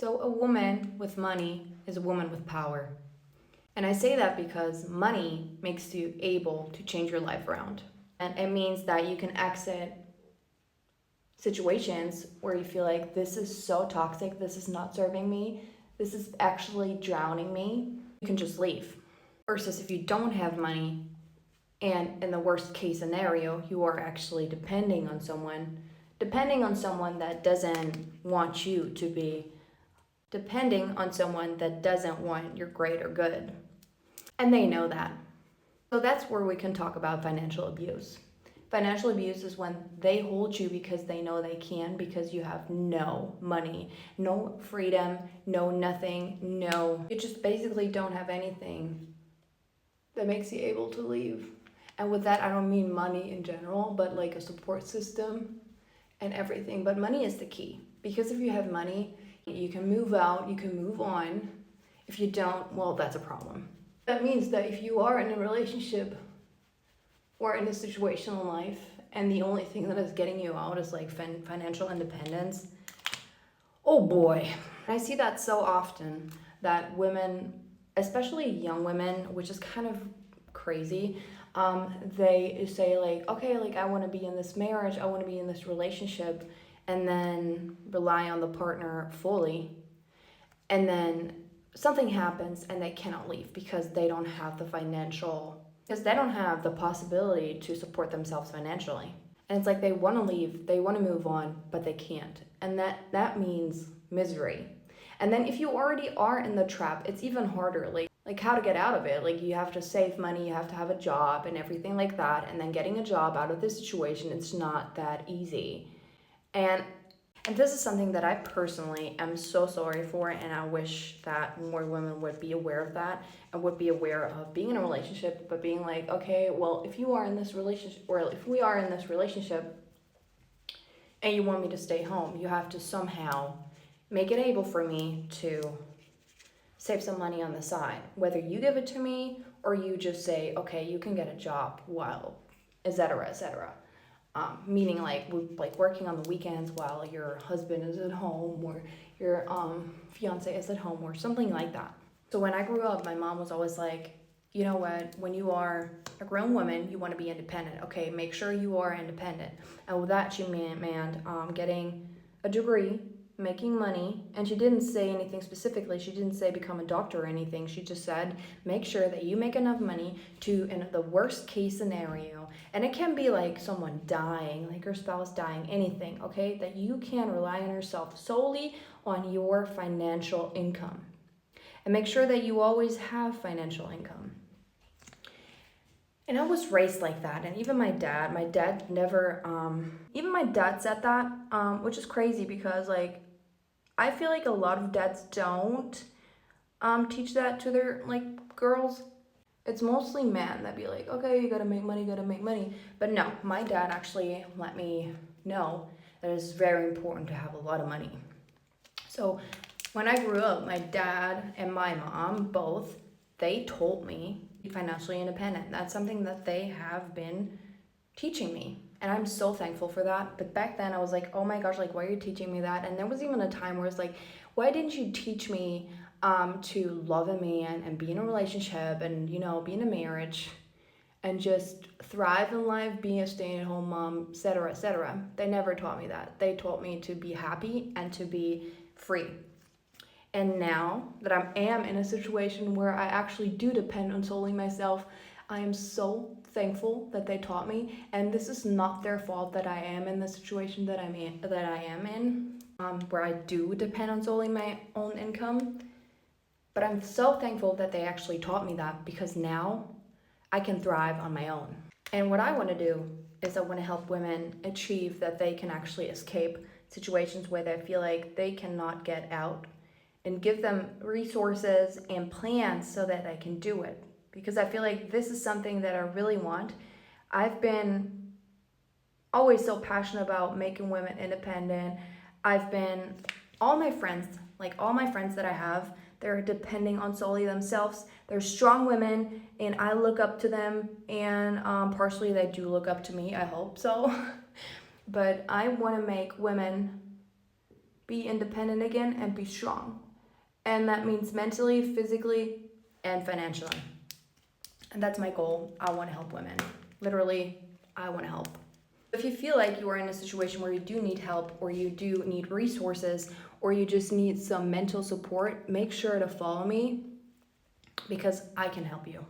So a woman with money is a woman with power. And I say that because money makes you able to change your life around. And it means that you can exit situations where you feel like this is so toxic, this is not serving me, this is actually drowning me. You can just leave. Versus if you don't have money, and in the worst case scenario, you are actually depending on someone that doesn't want you to be, depending on someone that doesn't want your greater good. And they know that. So that's where we can talk about financial abuse. Financial abuse is when they hold you because they know they can, because you have no money, no freedom, no nothing, no. You just basically don't have anything that makes you able to leave. And with that, I don't mean money in general, but like a support system and everything. But money is the key, because if you have money, you can move out, you can move on. If you don't, well, that's a problem. That means that if you are in a relationship or in a situation in life and the only thing that is getting you out is like financial independence, oh boy. I see that so often, that women, especially young women, which is kind of crazy, they say like, okay, like I want to be in this marriage, I want to be in this relationship, and then rely on the partner fully, and then something happens and they cannot leave because they don't have the possibility to support themselves financially. And it's like they want to leave, they want to move on, but they can't. And that means misery. And then if you already are in the trap, it's even harder. Like how to get out of it. Like you have to save money, you have to have a job and everything like that. And then getting a job out of this situation, it's not that easy. And this is something that I personally am so sorry for, and I wish that more women would be aware of that and would be aware of being in a relationship, but being like, okay, well, if you are in this relationship, or if we are in this relationship and you want me to stay home, you have to somehow make it able for me to save some money on the side. Whether you give it to me or you just say, okay, you can get a job while, etc., etc. Meaning like working on the weekends while your husband is at home, or your fiance is at home, or something like that. So when I grew up, my mom was always like, you know what, when you are a grown woman, you want to be independent. Okay, make sure you are independent. And with that, she meant getting a degree, making money. And she didn't say anything specifically. She didn't say become a doctor or anything. She just said, make sure that you make enough money to, in the worst case scenario, and it can be like someone dying, like your spouse dying, anything, okay, that you can rely on yourself solely on your financial income. And make sure that you always have financial income. And I was raised like that. And even my dad never, even my dad said that, which is crazy because like, I feel like a lot of dads don't teach that to their like girls. It's mostly men that be like, okay, you gotta make money. But no, my dad actually let me know that it's very important to have a lot of money. So when I grew up, my dad and my mom both, they told me to be financially independent. That's something that they have been teaching me. And I'm so thankful for that. But back then I was like, oh my gosh, like, why are you teaching me that? And there was even a time where it's like, why didn't you teach me to love a man and be in a relationship and, you know, be in a marriage and just thrive in life, being a stay-at-home mom, etc., etc. They never taught me that. They taught me to be happy and to be free. And now that I am in a situation where I actually do depend on solely myself, I am so thankful that they taught me. And this is not their fault that I am in the situation that I am in, where I do depend on solely my own income. But I'm so thankful that they actually taught me that, because now I can thrive on my own. And what I want to do is I want to help women achieve that they can actually escape situations where they feel like they cannot get out, and give them resources and plans so that they can do it. Because I feel like this is something that I really want. I've been always so passionate about making women independent. All my friends that I have, they're depending on solely themselves. They're strong women, and I look up to them, and partially they do look up to me, I hope so. But I want to make women be independent again, and be strong. And that means mentally, physically, and financially. And that's my goal. I want to help women. Literally, I want to help. If you feel like you are in a situation where you do need help, or you do need resources, or you just need some mental support, make sure to follow me because I can help you.